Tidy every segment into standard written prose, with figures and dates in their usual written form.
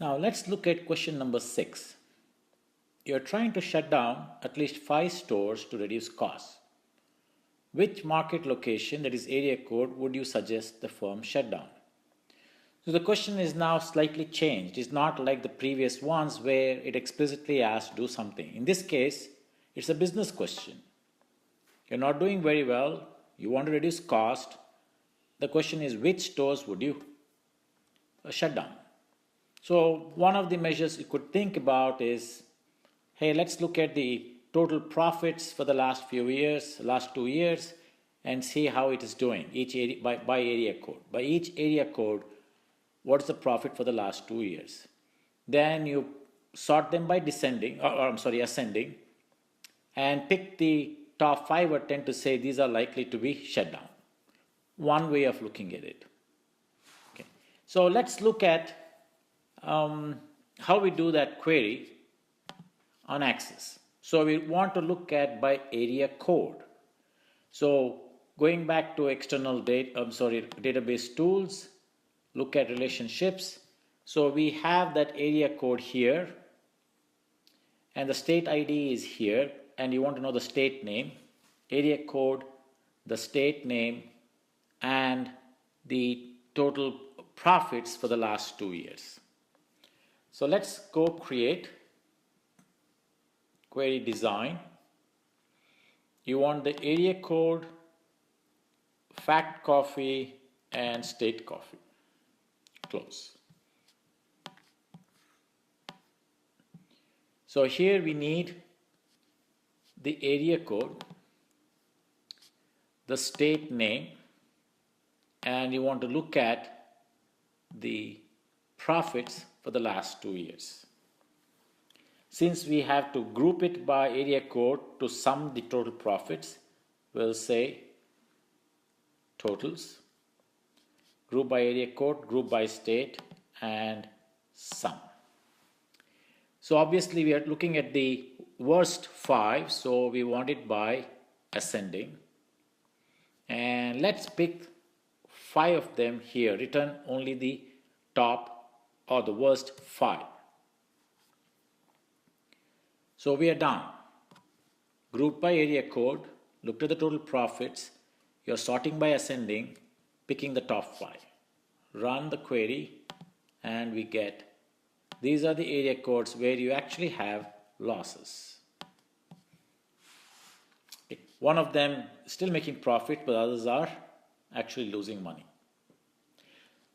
Now let's look at question number 6. You're trying to shut down at least 5 stores to reduce costs. Which market location, that is area code, would you suggest the firm shut down? So the question is now slightly changed. It's not like the previous ones where it explicitly asks to do something. In this case, it's a business question. You're not doing very well, you want to reduce cost. The question is, which stores would you shut down? So one of the measures you could think about is, hey, let's look at the total profits for the last few years, last 2 years, and see how it is doing each area, by area code. By each area code, what's the profit for the last 2 years? Then you sort them by ascending, and pick the top 5 or 10 to say these are likely to be shut down. One way of looking at it. Okay. So let's look at how we do that query on Access. So we want to look at by area code. So going back to external database tools, look at relationships. So we have that area code here, and the state ID is here, and you want to know the state name, area code, the state name, and the total profits for the last 2 years. So let's go create query design. You want the area code, fact coffee, and state coffee. Close. So here we need the area code, the state name, and you want to look at the profits for the last 2 years. Since we have to group it by area code to sum the total profits, we'll say totals, group by area code, group by state, and sum. So obviously we are looking at the worst 5, so we want it by ascending. And let's pick 5 of them here, return only the top or the worst 5. So we are done. Group by area code, looked at the total profits, you're sorting by ascending, picking the top 5. Run the query, and we get these are the area codes where you actually have losses. One of them still making profit, but others are actually losing money.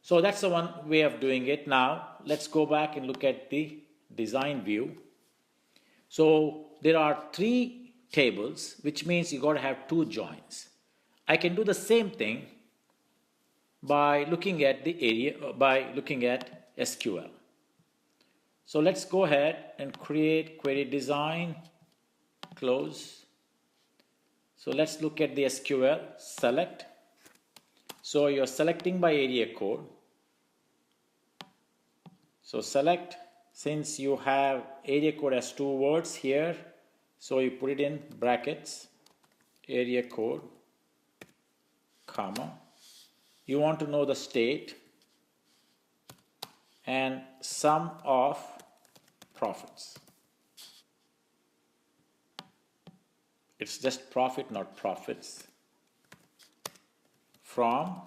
So that's the one way of doing it. Now let's go back and look at the design view. So there are 3 tables, which means you got to have 2 joins. I can do the same thing by looking at the area, by looking at SQL. So let's go ahead and create query design, close. So let's look at the SQL, select. So you're selecting by area code. So select, since you have area code as 2 words here, so you put it in brackets, area code, comma. You want to know the state and sum of profits. It's just profit, not profits. From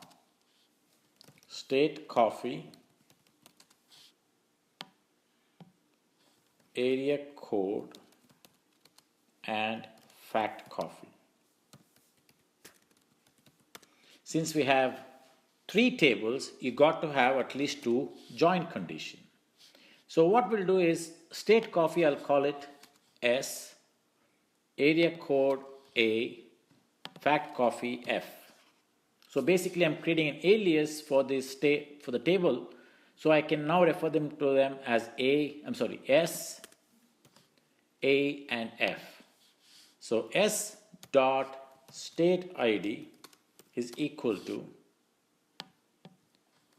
state coffee, area code, and fact coffee. Since we have 3 tables, you got to have at least 2 join condition. So what we'll do is state coffee, I'll call it S, area code A, fact coffee F. So basically I'm creating an alias for this for the table, so I can now refer them to them as S, A, and F. So S dot state ID is equal to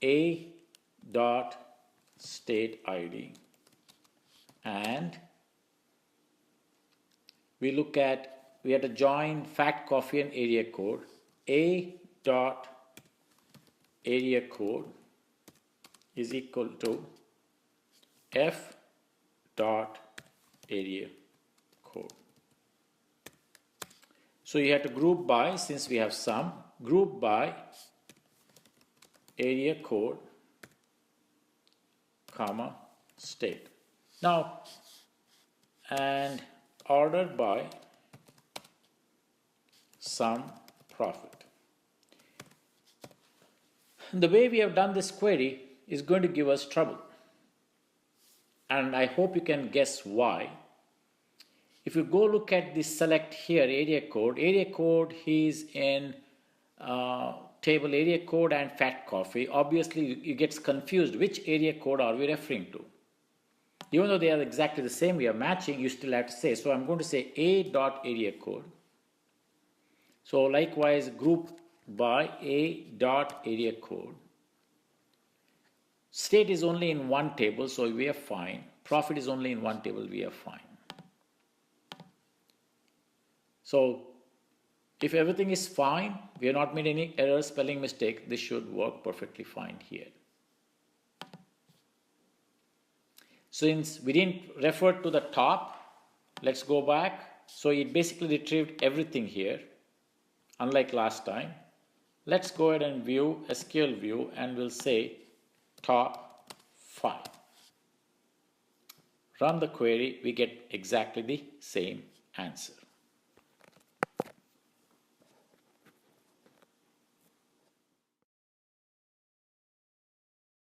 A dot state ID, and we have to join fact coffee and area code. A dot area code is equal to F dot area code. So you have to group by, since we have some, group by area code, comma, state. Now, and order by sum profit. The way we have done this query is going to give us trouble. And I hope you can guess why. If you go look at the select here area code is in table area code and fat coffee. Obviously you get confused which area code are we referring to. Even though they are exactly the same, we are matching, you still have to say. So I'm going to say a dot area code. So likewise group by a dot area code. State is only in one table, so we are fine. Profit is only in one table, we are fine. So if everything is fine, we have not made any error, spelling mistake, this should work perfectly fine here. Since we didn't refer to the top, let's go back. So it basically retrieved everything here, unlike last time. Let's go ahead and view SQL view and we'll say top 5. Run the query, we get exactly the same answer.